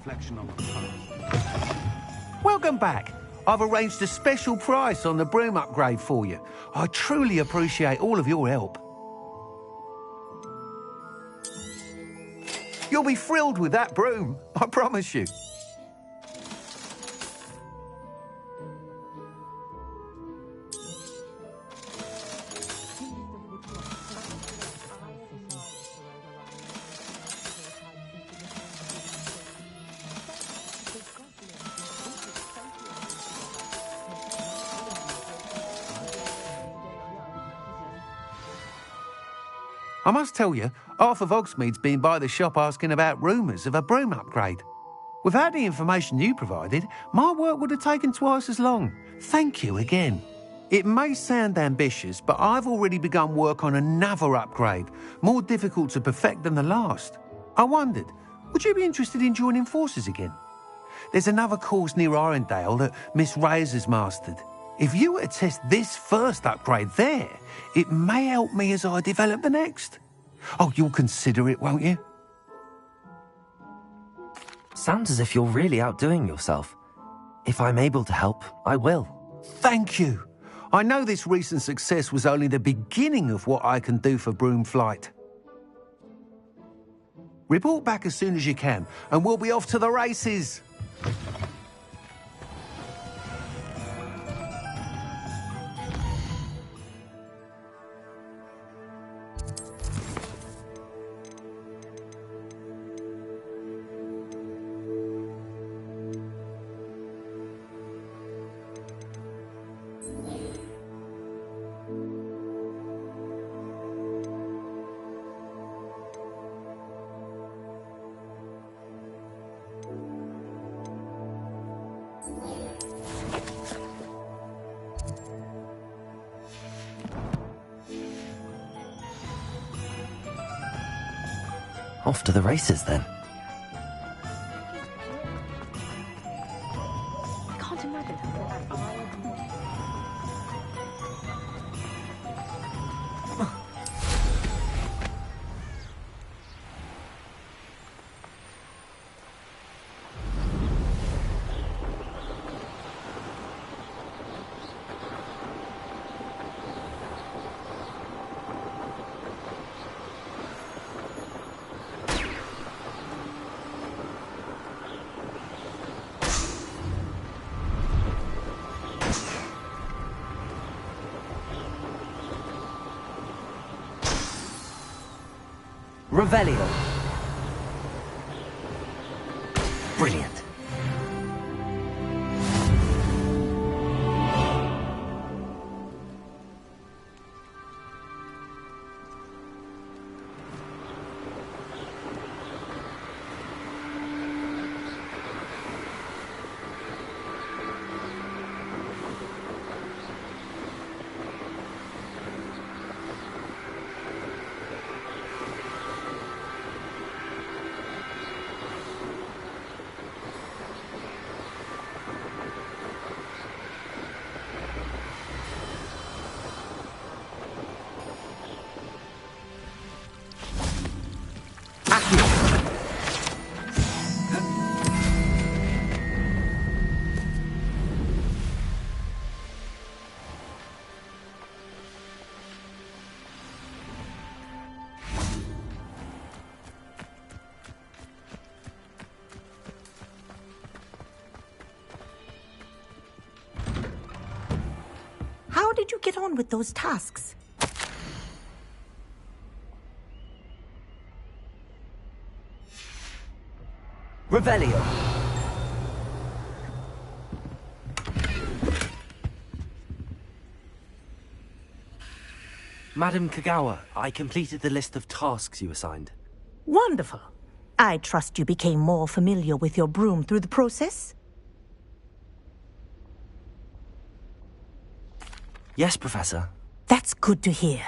reflection on the past. Welcome back. I've arranged a special price on the broom upgrade for you. I truly appreciate all of your help. You'll be thrilled with that broom, I promise you. I must tell you, half of Hogsmeade's been by the shop asking about rumours of a broom upgrade. Without the information you provided, my work would have taken twice as long. Thank you again. It may sound ambitious, but I've already begun work on another upgrade, more difficult to perfect than the last. I wondered, would you be interested in joining forces again? There's another course near Arendelle that Miss Reyes has mastered. If you were to test this first upgrade there, it may help me as I develop the next. Oh, you'll consider it, won't you? Sounds as if you're really outdoing yourself. If I'm able to help, I will. Thank you. I know this recent success was only the beginning of what I can do for Broomflight. Report back as soon as you can, and we'll be off to the races. Off to the races, then. I can't imagine Revelio. Brilliant. How did you get on with those tasks? Revelio. Madam Kagawa, I completed the list of tasks you assigned. Wonderful. I trust you became more familiar with your broom through the process? Yes, Professor. That's good to hear.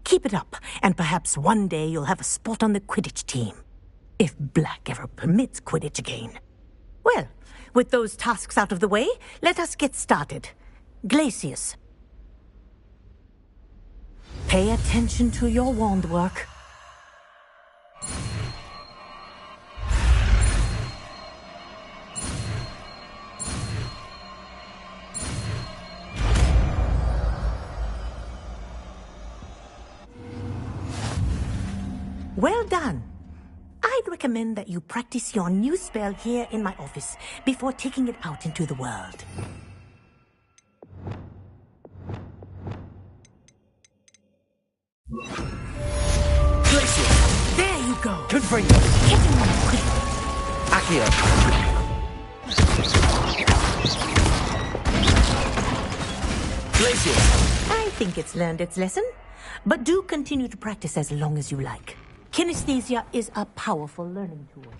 Keep it up, and perhaps one day you'll have a spot on the Quidditch team. If Black ever permits Quidditch again. Well, with those tasks out of the way, let us get started. Glacius. Pay attention to your wand work. Well done. I'd recommend that you practice your new spell here in my office before taking it out into the world. Glacier! There you go. Confringo! Hit him quick. Accio! Glacier! I think it's learned its lesson, but do continue to practice as long as you like. Kinesthesia is a powerful learning tool.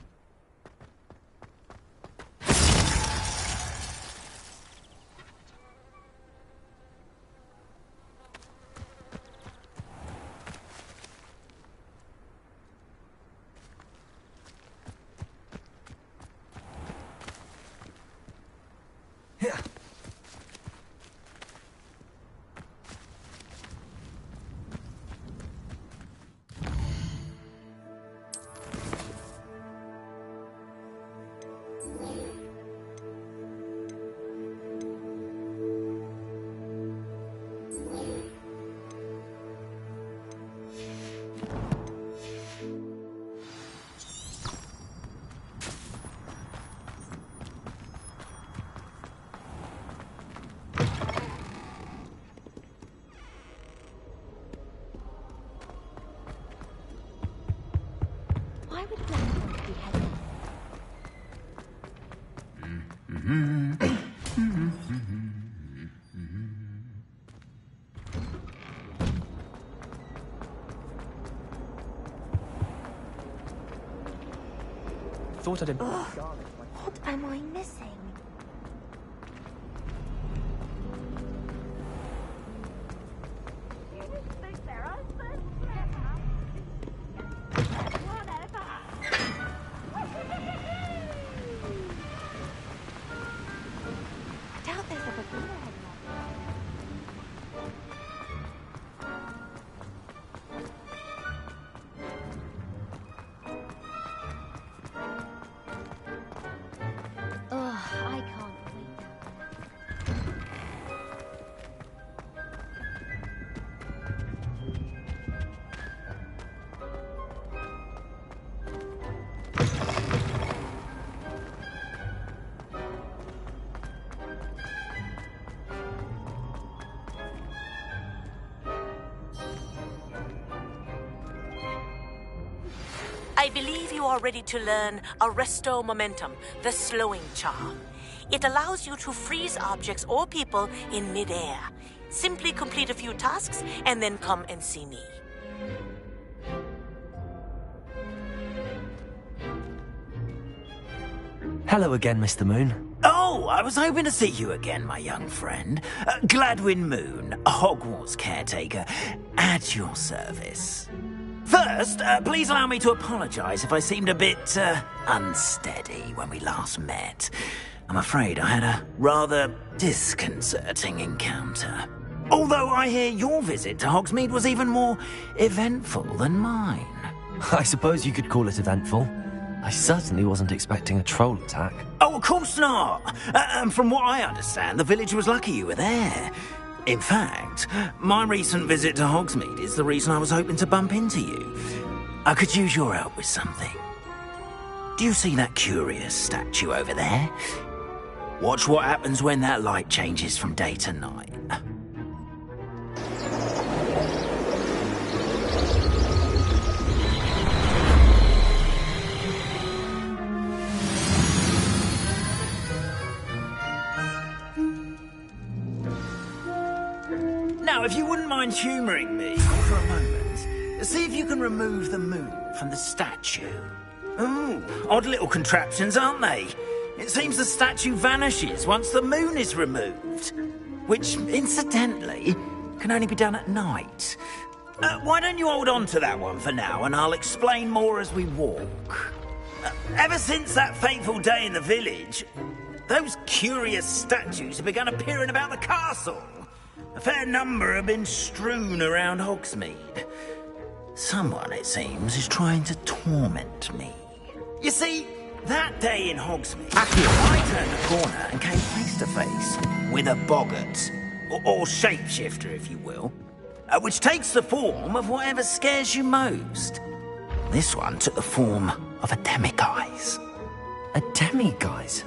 Why would Ravenclaw be heading? Thought I didn't. What am I missing? I doubt there's ever been a headlock. Ugh, I can't wait down there. I believe you are ready to learn Arresto Momentum, the slowing charm. It allows you to freeze objects or people in midair. Simply complete a few tasks and then come and see me. Hello again, Mr. Moon. Oh, I was hoping to see you again, my young friend. Gladwin Moon, Hogwarts caretaker, at your service. First, please allow me to apologise if I seemed a bit unsteady when we last met. I'm afraid I had a rather disconcerting encounter. Although I hear your visit to Hogsmeade was even more eventful than mine. I suppose you could call it eventful. I certainly wasn't expecting a troll attack. Oh, of course not. And from what I understand, the village was lucky you were there. In fact, my recent visit to Hogsmeade is the reason I was hoping to bump into you. I could use your help with something. Do you see that curious statue over there? Watch what happens when that light changes from day to night. Now, if you wouldn't mind humouring me for a moment, see if you can remove the moon from the statue. Ooh, odd little contraptions, aren't they? It seems the statue vanishes once the moon is removed, which, incidentally, can only be done at night. Why don't you hold on to that one for now, and I'll explain more as we walk. Ever since that fateful day in the village, those curious statues have begun appearing about the castle. A fair number have been strewn around Hogsmeade. Someone, it seems, is trying to torment me. You see, that day in Hogsmeade, I turned a corner and came face to face with a boggart, or shapeshifter, if you will, which takes the form of whatever scares you most. This one took the form of a demiguise. A demiguise?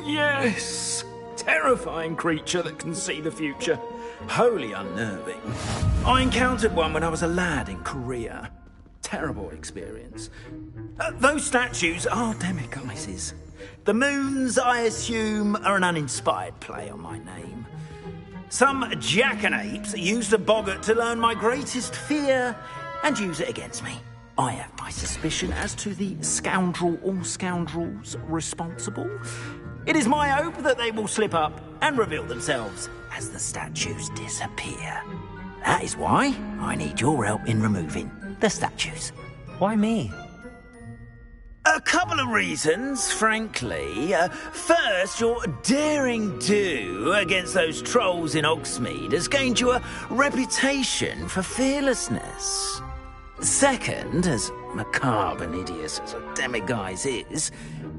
Yes! Terrifying creature that can see the future. Wholly unnerving. I encountered one when I was a lad in Korea. Terrible experience. Those statues are demiguises. The moons, I assume, are an uninspired play on my name. Some jackanapes used a boggart to learn my greatest fear and use it against me. I have my suspicion as to the scoundrel or scoundrels responsible. It is my hope that they will slip up and reveal themselves as the statues disappear. That is why I need your help in removing the statues. Why me? A couple of reasons, frankly. First, your daring do against those trolls in Hogsmeade has gained you a reputation for fearlessness. Second, as macabre and hideous as a demiguise is,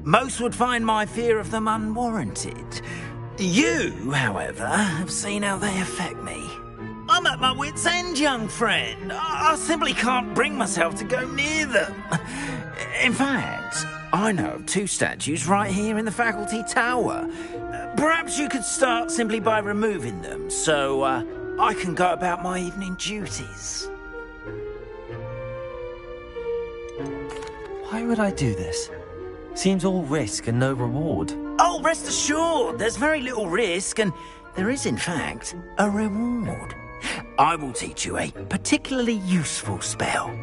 most would find my fear of them unwarranted. You, however, have seen how they affect me. I'm at my wit's end, young friend. I simply can't bring myself to go near them. In fact, I know of 2 statues right here in the faculty tower. Perhaps you could start simply by removing them, so I can go about my evening duties. Why would I do this? Seems all risk and no reward. Oh, rest assured, there's very little risk, and there is, in fact, a reward. I will teach you a particularly useful spell.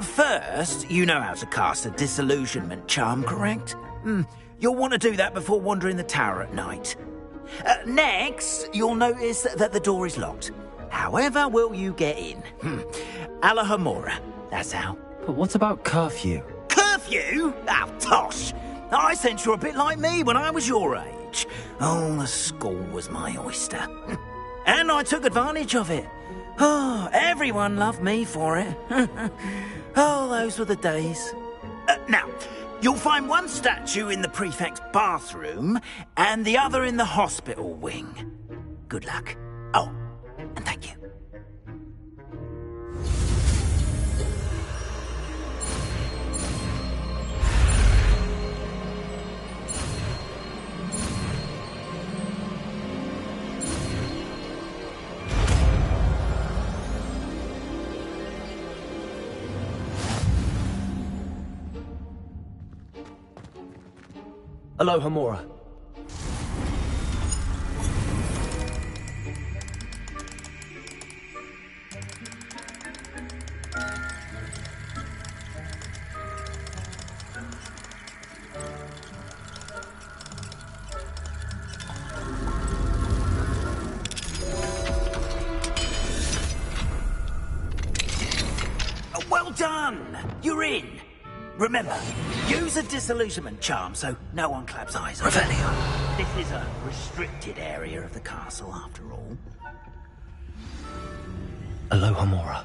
First, you know how to cast a disillusionment charm, correct? You'll want to do that before wandering the tower at night. Next, you'll notice that the door is locked. However will you get in? Alahomora, that's how. But what about curfew? Curfew? Oh, tosh! I sense you're a bit like me when I was your age. Oh, the school was my oyster. And I took advantage of it. Oh, everyone loved me for it. Oh, those were the days. Now, you'll find one statue in the prefect's bathroom and the other in the hospital wing. Good luck. Oh, and thank you. Alohomora. Well done! You're in. Remember, use a disillusionment charm so no one claps eyes on you. Revelio. This is a restricted area of the castle, after all. Alohomora.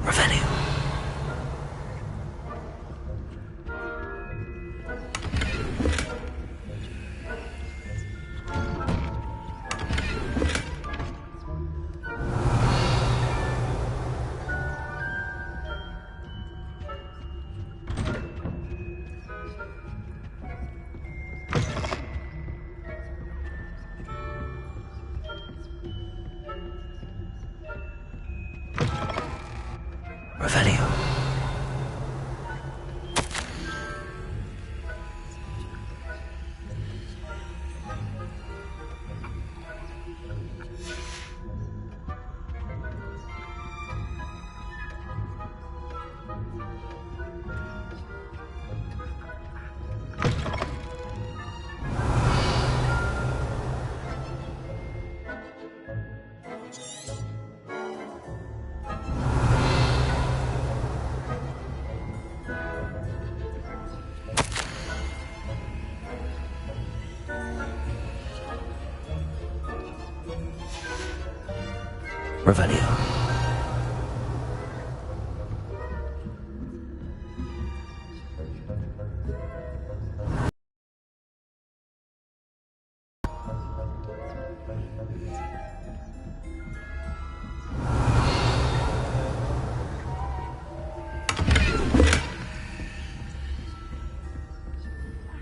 Revelio. Revelio.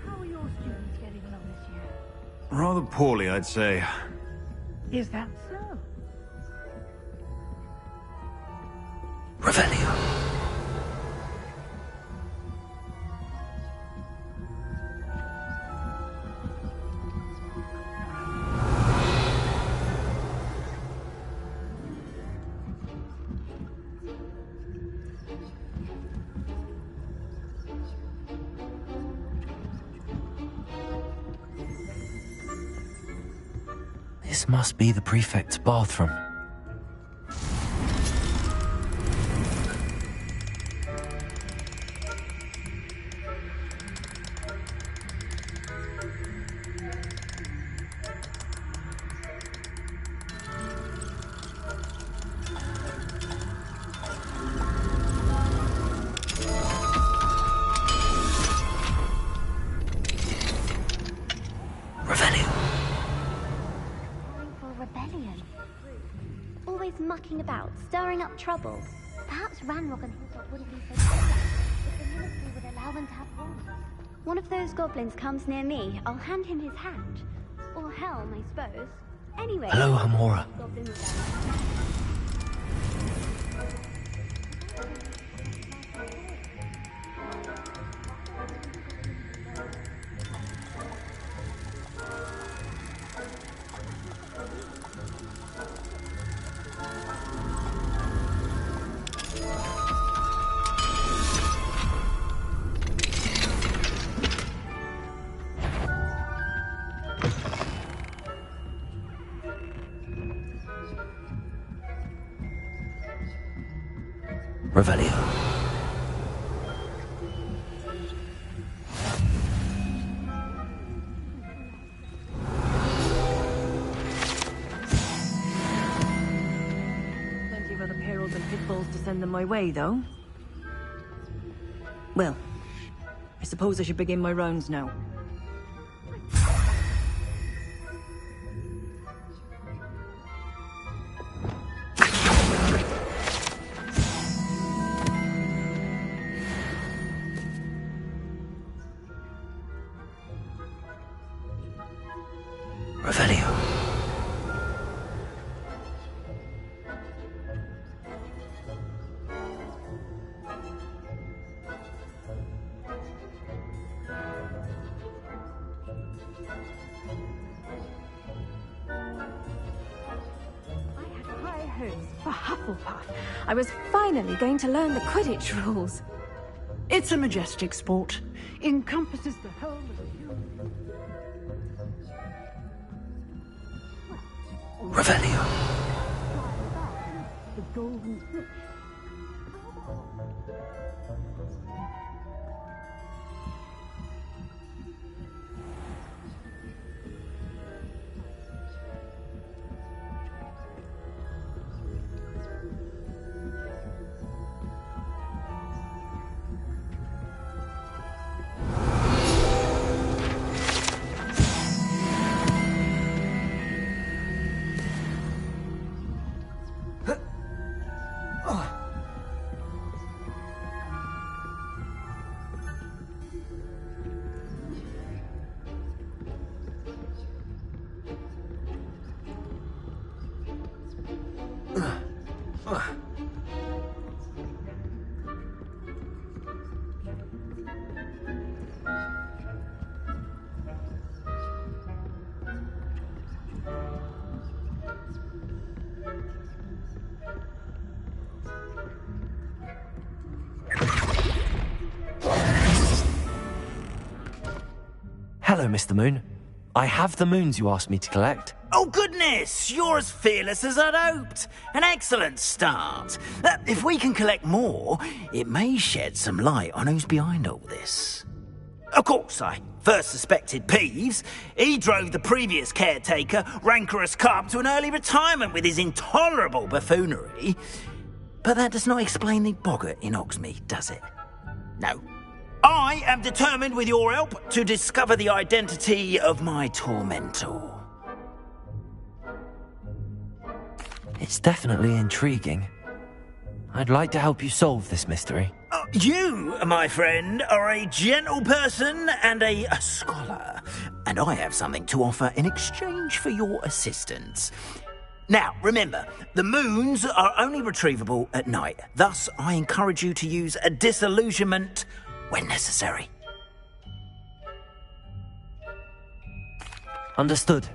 How are your students getting along this year? Rather poorly, I'd say. Is that so? Revelio. This must be the prefect's bathroom. Revelio. Calling for a rebellion. Always mucking about, stirring up trouble. Perhaps Ranrock and Hilltop wouldn't be so bad if the ministry would allow them to have rules. One of those goblins comes near me, I'll hand him his hat. Or helm, I suppose. Anyway. Hello, Hamora. Goblin was there. Revelio. Plenty of other perils and pitfalls to send them my way, though. Well, I suppose I should begin my rounds now. Revelio. I had high hopes for Hufflepuff. I was finally going to learn the Quidditch rules. It's a majestic sport. Encompasses the whole of the human... Revelio. The golden fish. Hello, Mr. Moon. I have the moons you asked me to collect. Oh, goodness! You're as fearless as I'd hoped. An excellent start. If we can collect more, it may shed some light on who's behind all this. Of course, I first suspected Peeves. He drove the previous caretaker, Rancorous Carp, to an early retirement with his intolerable buffoonery. But that does not explain the boggart in Hogsmeade, does it? No. I am determined, with your help, to discover the identity of my tormentor. It's definitely intriguing. I'd like to help you solve this mystery. You, my friend, are a gentle person and a scholar, and I have something to offer in exchange for your assistance. Now, remember, the moons are only retrievable at night. Thus, I encourage you to use a disillusionment when necessary. Understood.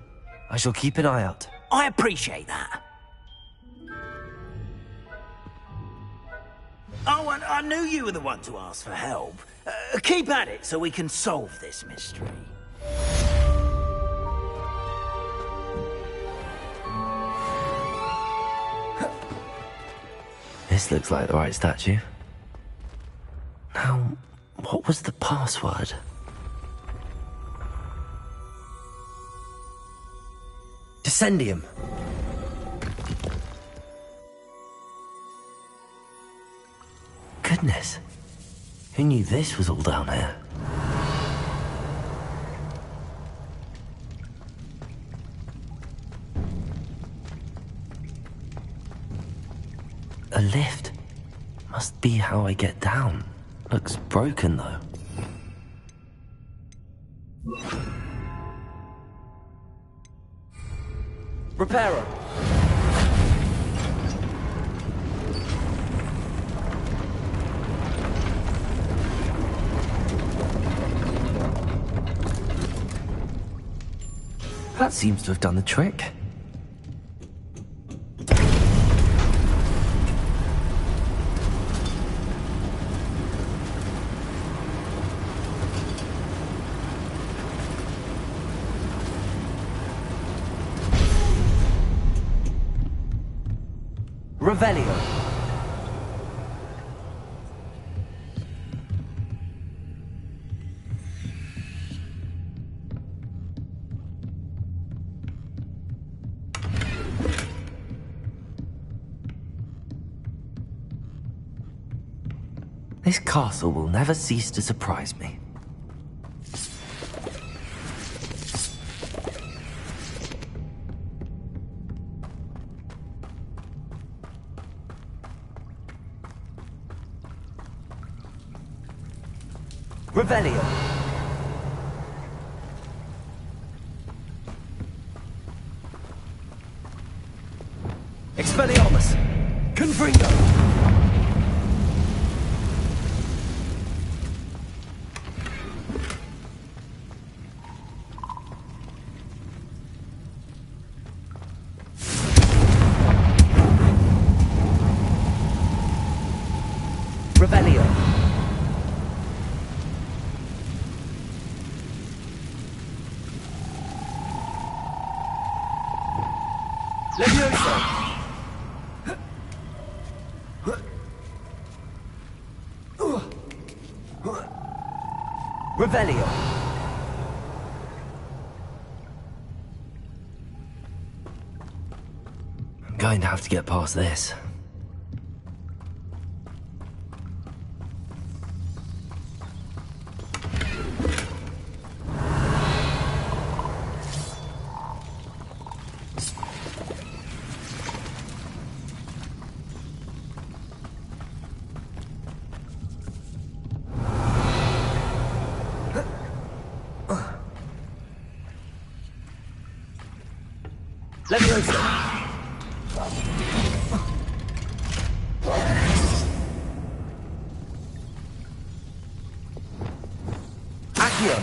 I shall keep an eye out. I appreciate that. Oh, and I knew you were the one to ask for help. Keep at it so we can solve this mystery. This looks like the right statue. Now, what was the password? Descendium. Goodness. Who knew this was all down here? A lift. Must be how I get down. Looks broken, though. Repairer. That seems to have done the trick. Revelio. This castle will never cease to surprise me. Revelio. Expelliarmus. Confringo. Revelio. Levioso. Revelio. I'm going to have to get past this. Levioso. Accio.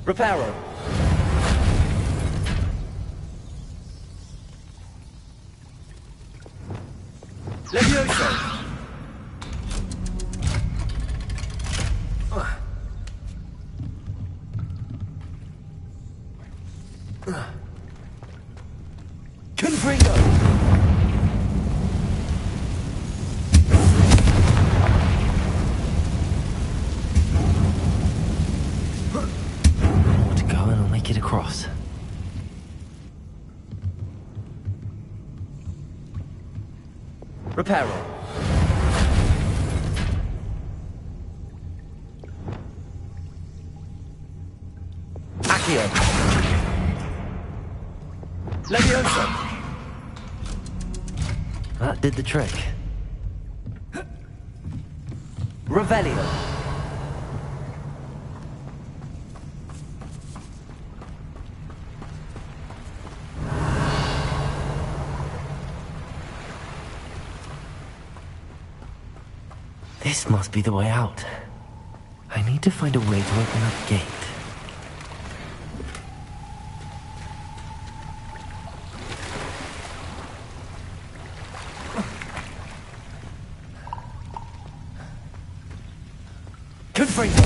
Reparo. Levioso. Confringo. Repair all. Accio. Leviosa. That did the trick. Revelio. This must be the way out. I need to find a way to open that gate. Confringo!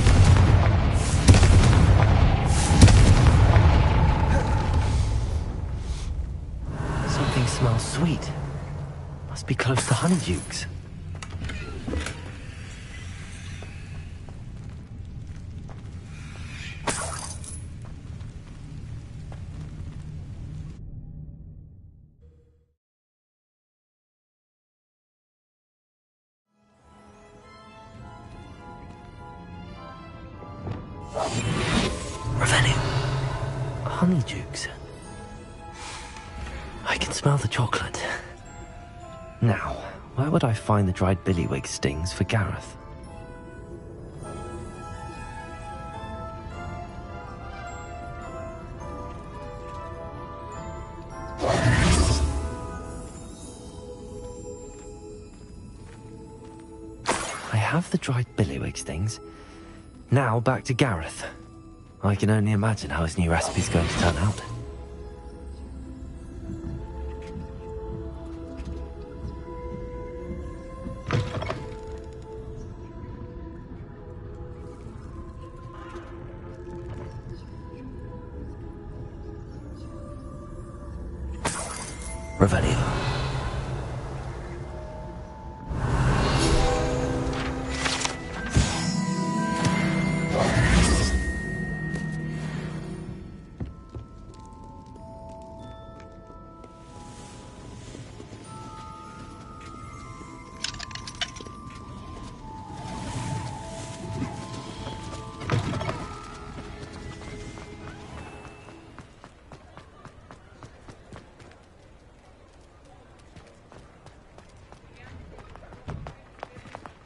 Something smells sweet. Must be close to Honeydukes. Revenue. Honeydukes. I can smell the chocolate. Now, where would I find the dried billywig stings for Gareth? I have the dried billywig stings. Now back to Gareth. I can only imagine how his new recipe's going to turn out. Revelio.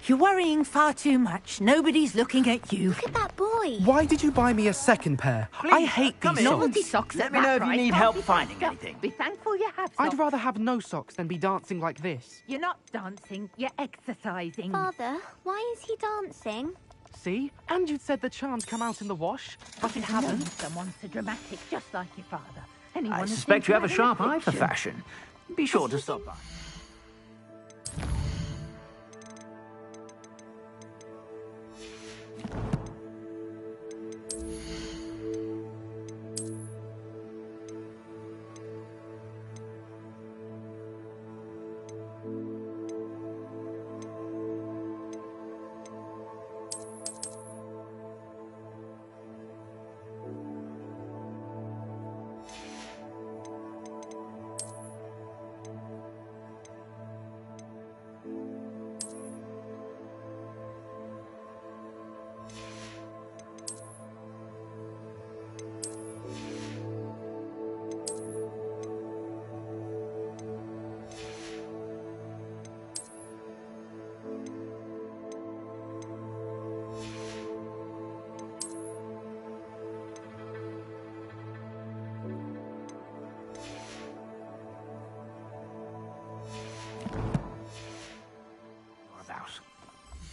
You're worrying far too much. Nobody's looking at you. Look at that boy. Why did you buy me a second pair? I hate these Novelty socks. socks. Let me know if you need help finding anything. Be thankful you have I'd socks. rather have no socks than be dancing like this. You're not dancing, you're exercising. Father, why is he dancing? See? And you'd said the charms come out in the wash, but it hasn't. Someone so dramatic, just like your father. Anyone I who's suspect you have a been sharp through eye for fiction. fashion. Be sure to stop by.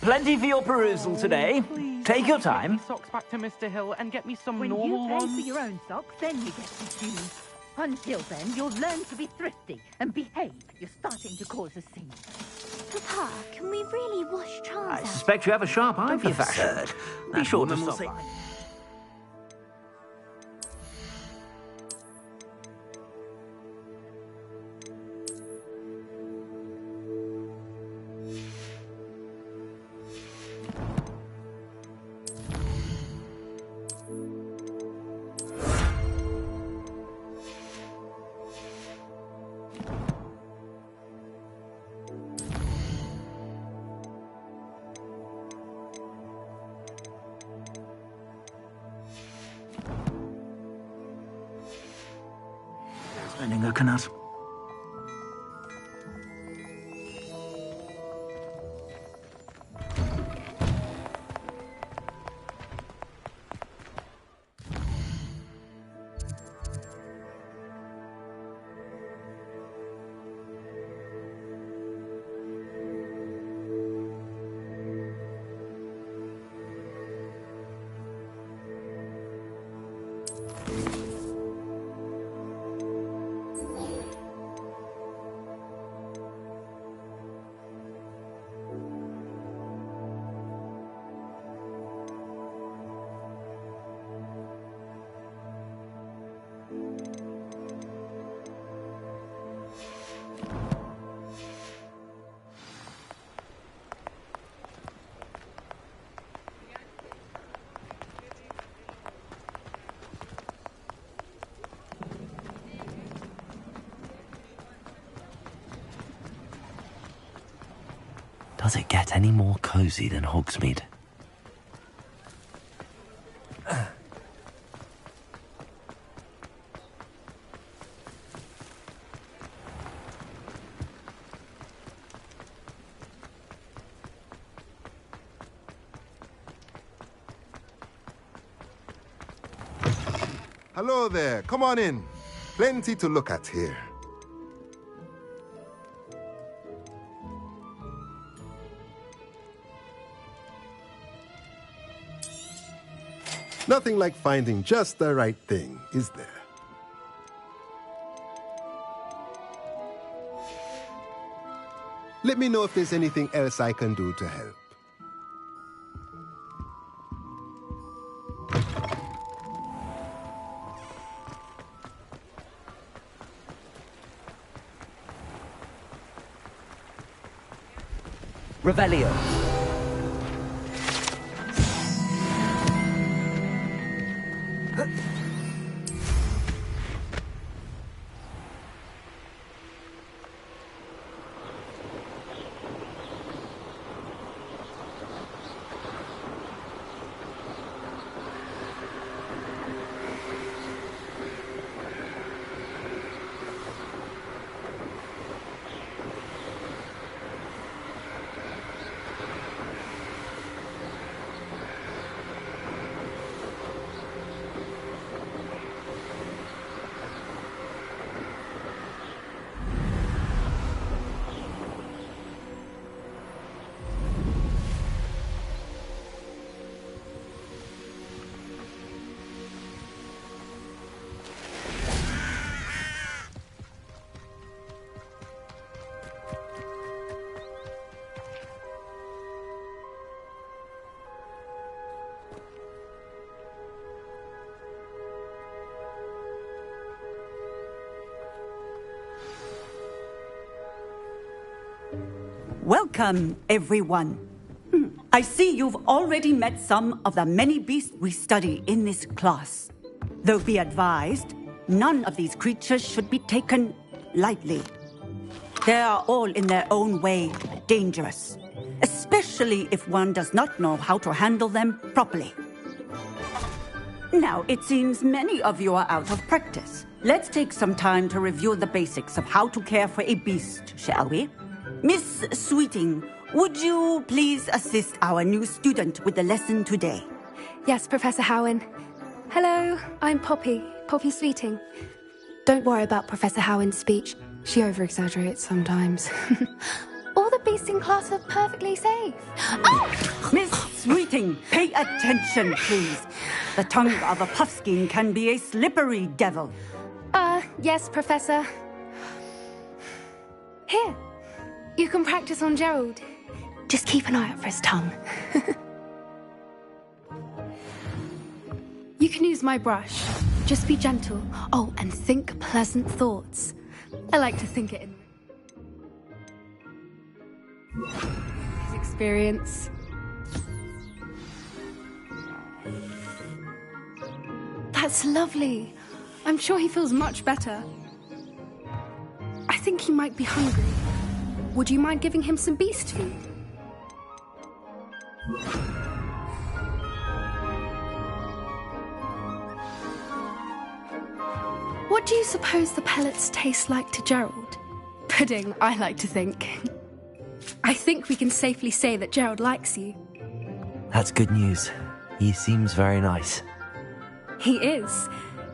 Plenty for your perusal today. Please, Take your get time. me socks back to Mr. Hill and get me some When normal you pay ones. for your own socks, then you get to choose. Until then, you'll learn to be thrifty and behave. You're starting to cause a scene. Papa, can we really wash charms I out? suspect you have a sharp eye Don't for be fashion. absurd. Be That sure to woman will stop say- by. Ending a canut. Does it get any more cozy than Hogsmeade? Hello there, come on in. Plenty to look at here. Nothing like finding just the right thing, is there? Let me know if there's anything else I can do to help. Revelio. Welcome, everyone. I see you've already met some of the many beasts we study in this class. Though be advised, none of these creatures should be taken lightly. They are all in their own way dangerous, especially if one does not know how to handle them properly. Now, it seems many of you are out of practice. Let's take some time to review the basics of how to care for a beast, shall we? Miss Sweeting, would you please assist our new student with the lesson today? Yes, Professor Howen. Hello, I'm Poppy Sweeting. Don't worry about Professor Howen's speech. She over-exaggerates sometimes. All the beasts in class are perfectly safe. Oh! Miss Sweeting, pay attention, please. The tongue of a puffskein can be a slippery devil. Yes, Professor. Here, you can practice on Gerald. Just keep an eye out for his tongue. You can use my brush. Just be gentle. Oh, and think pleasant thoughts. I like to think it in his experience. That's lovely. I'm sure he feels much better. I think he might be hungry. Would you mind giving him some beast food? What What do you suppose the pellets taste like to Gerald? Pudding, I like to think. I think we can safely say that Gerald likes you. That's good news. He seems very nice. He is.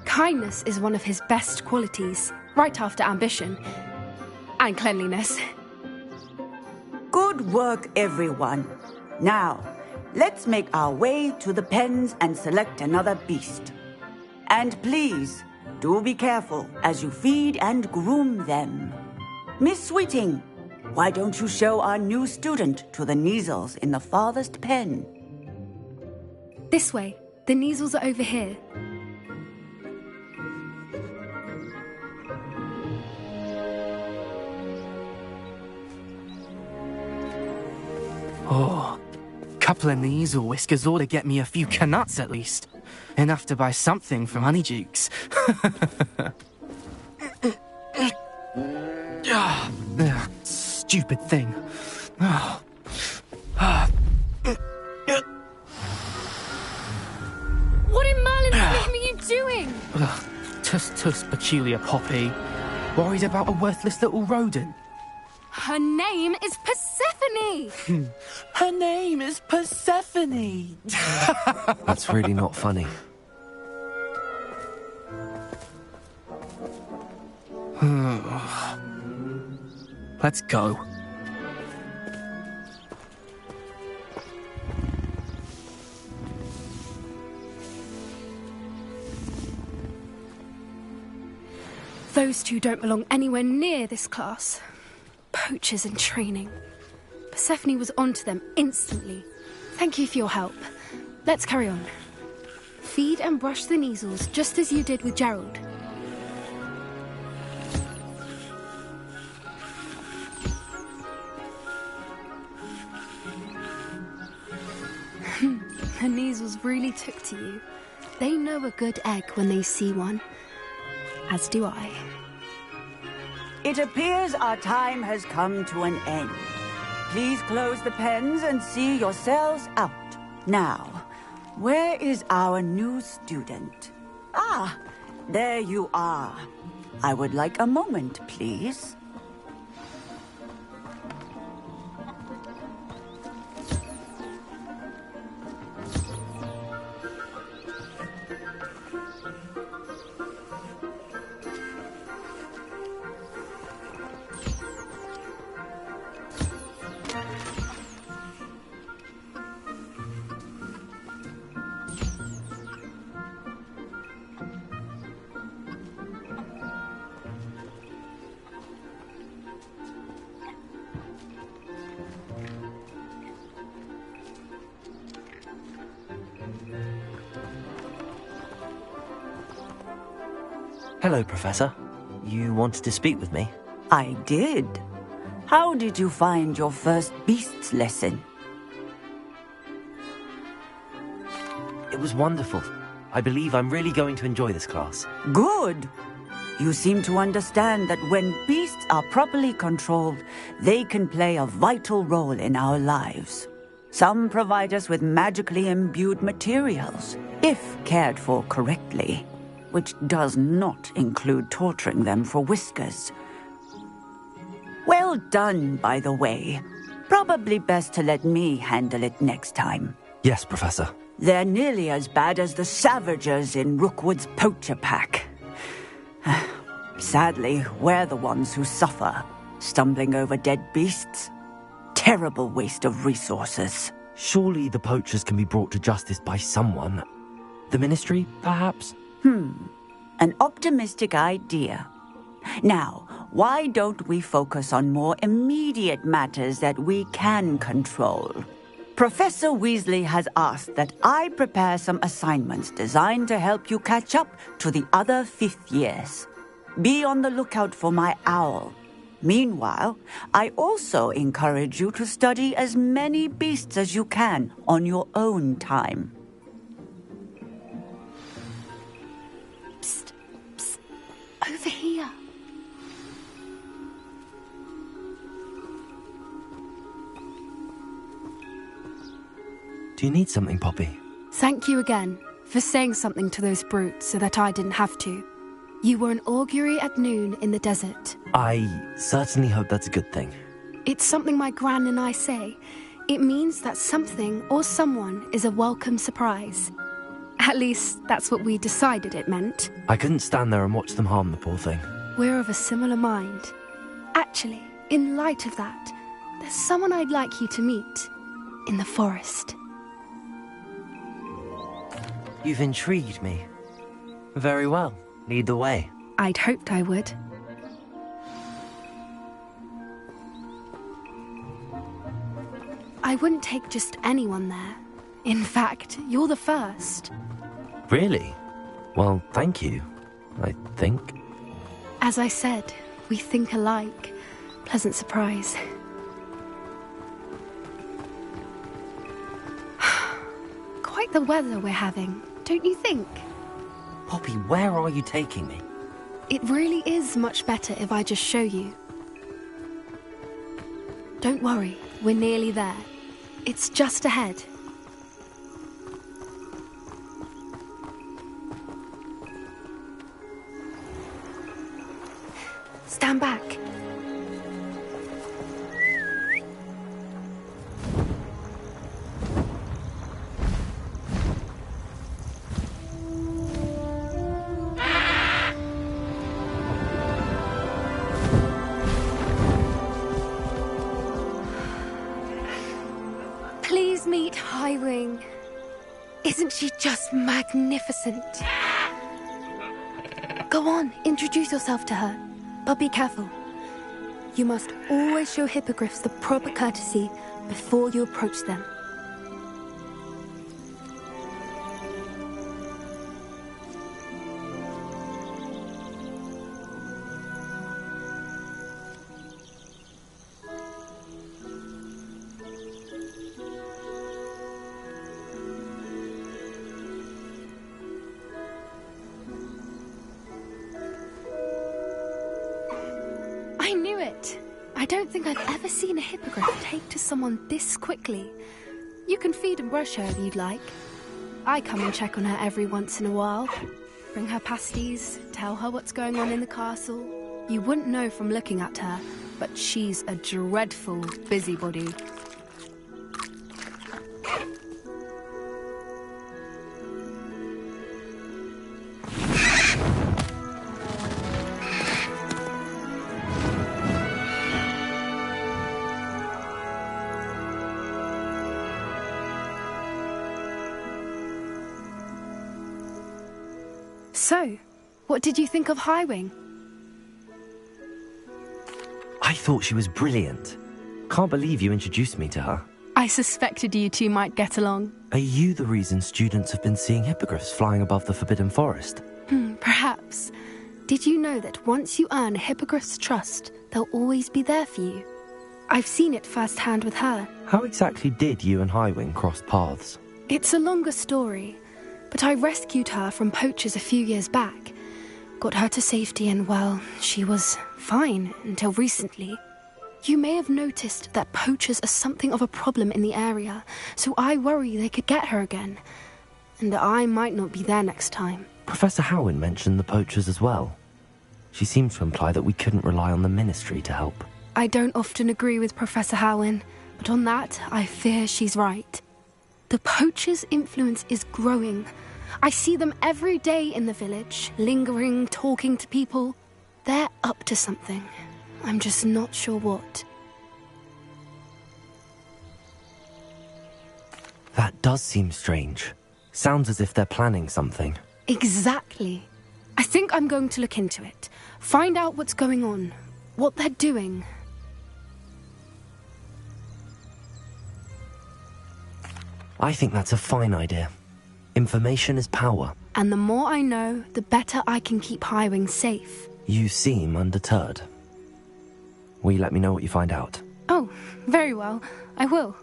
Kindness is one of his best qualities, right after ambition. And cleanliness. Good work, everyone. Now, let's make our way to the pens and select another beast. And please, do be careful as you feed and groom them. Miss Sweeting, why don't you show our new student to the Kneazles in the farthest pen? This way. The Kneazles are over here. Oh, couple of Kneazle whiskers ought to get me a few canuts at least. Enough to buy something from Honeydukes. Stupid thing. What in Merlin's name are you doing? Tuss, peculiar Poppy. Worried about a worthless little rodent. Her name is Persephone! Her name is Persephone! That's really not funny. Let's go. Those two don't belong anywhere near this class. Poachers in training. Persephone was onto them instantly. Thank you for your help. Let's carry on. Feed and brush the Kneazles just as you did with Gerald. The Kneazles really took to you. They know a good egg when they see one. As do I. It appears our time has come to an end. Please close the pens and see yourselves out. Now, where is our new student? Ah, there you are. I would like a moment, please. Hello, Professor. You wanted to speak with me? I did. How did you find your first beasts lesson? It was wonderful. I believe I'm really going to enjoy this class. Good. You seem to understand that when beasts are properly controlled, they can play a vital role in our lives. Some provide us with magically imbued materials, if cared for correctly, which does not include torturing them for whiskers. Well done, by the way. Probably best to let me handle it next time. Yes, Professor. They're nearly as bad as the Savagers in Rookwood's poacher pack. Sadly, we're the ones who suffer, stumbling over dead beasts. Terrible waste of resources. Surely the poachers can be brought to justice by someone. The Ministry, perhaps? An optimistic idea. Now, why don't we focus on more immediate matters that we can control? Professor Weasley has asked that I prepare some assignments designed to help you catch up to the other fifth years. Be on the lookout for my owl. Meanwhile, I also encourage you to study as many beasts as you can on your own time. Psst, psst, over here. Do you need something, Poppy? Thank you again for saying something to those brutes so that I didn't have to. You were an augury at noon in the desert. I certainly hope that's a good thing. It's something my gran and I say. It means that something or someone is a welcome surprise. At least, that's what we decided it meant. I couldn't stand there and watch them harm the poor thing. We're of a similar mind. Actually, in light of that, there's someone I'd like you to meet. In the forest. You've intrigued me. Very well. Lead the way. I'd hoped I would. I wouldn't take just anyone there. In fact, you're the first. Really? Well, thank you, I think. As I said, we think alike. Pleasant surprise. Quite the weather we're having, don't you think? Poppy, where are you taking me? It really is much better if I just show you. Don't worry, we're nearly there. It's just ahead. Stand back. Please meet Highwing. Isn't she just magnificent? Go on, introduce yourself to her. But be careful. You must always show hippogriffs the proper courtesy before you approach them. I knew it! I don't think I've ever seen a hippogriff take to someone this quickly. You can feed and brush her if you'd like. I come and check on her every once in a while. Bring her pasties, tell her what's going on in the castle. You wouldn't know from looking at her, but she's a dreadful busybody. So, what did you think of Highwing? I thought she was brilliant. Can't believe you introduced me to her. I suspected you two might get along. Are you the reason students have been seeing hippogriffs flying above the Forbidden Forest? Perhaps. Did you know that once you earn a hippogriff's trust, they'll always be there for you? I've seen it firsthand with her. How exactly did you and Highwing cross paths? It's a longer story, but I rescued her from poachers a few years back. Got her to safety and, well, she was fine until recently. You may have noticed that poachers are something of a problem in the area, so I worry they could get her again. And I might not be there next time. Professor Howin mentioned the poachers as well. She seemed to imply that we couldn't rely on the Ministry to help. I don't often agree with Professor Howin, but on that, I fear she's right. The poachers' influence is growing. I see them every day in the village, lingering, talking to people. They're up to something. I'm just not sure what. That does seem strange. Sounds as if they're planning something. Exactly. I think I'm going to look into it. Find out what's going on. What they're doing. I think that's a fine idea. Information is power. And the more I know, the better I can keep Highwing safe. You seem undeterred. Will you let me know what you find out? Oh, very well. I will.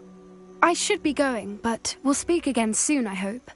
I should be going, but we'll speak again soon, I hope.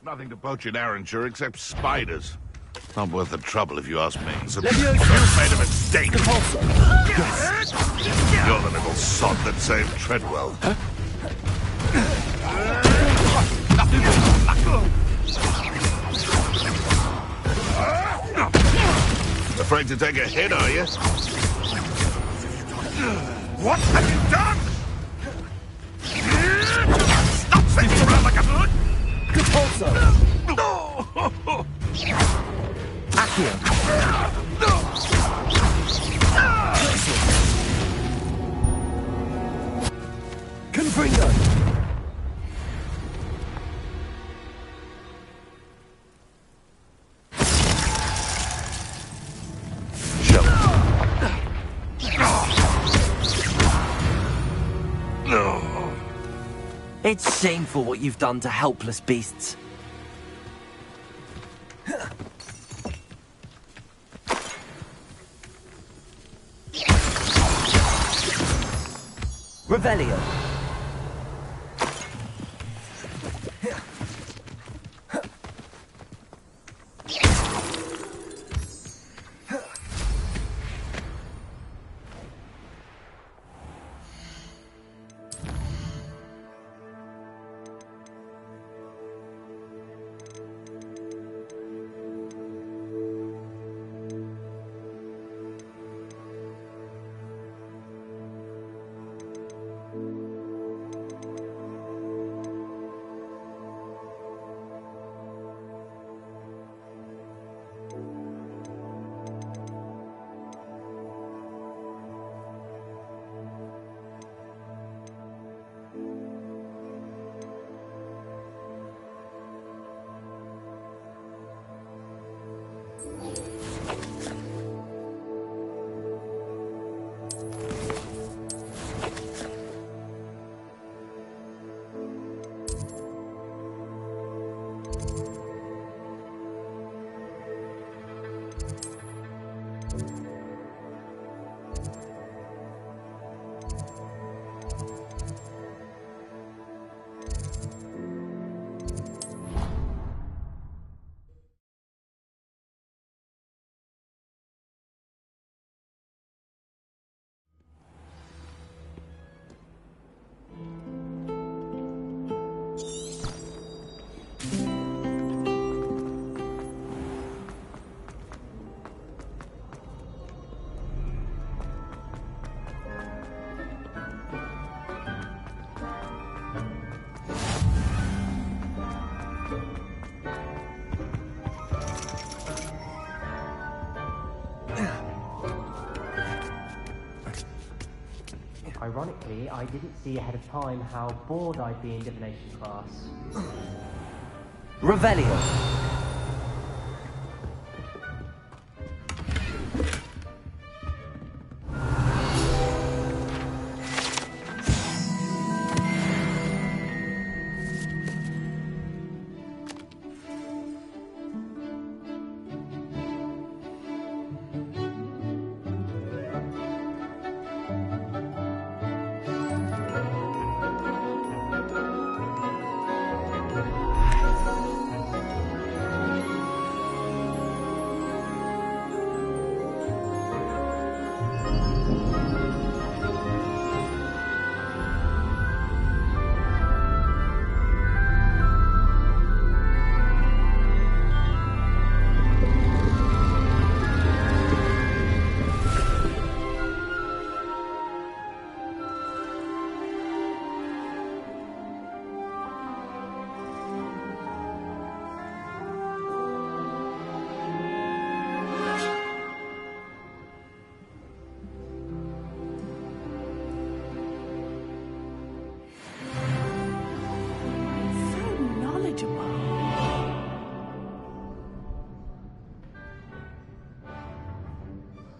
Nothing to poach in Arranger except spiders. Not worth the trouble if you ask me. So Let me you made a mistake. You're the little sod that saved Treadwell. Afraid to take a hit, are you? What have you done? Stop spinning around like a blood! Also. Accio. Confringo. It's shameful what you've done to helpless beasts. Revelio. Ironically, I didn't see ahead of time how bored I'd be in divination class. Revelio.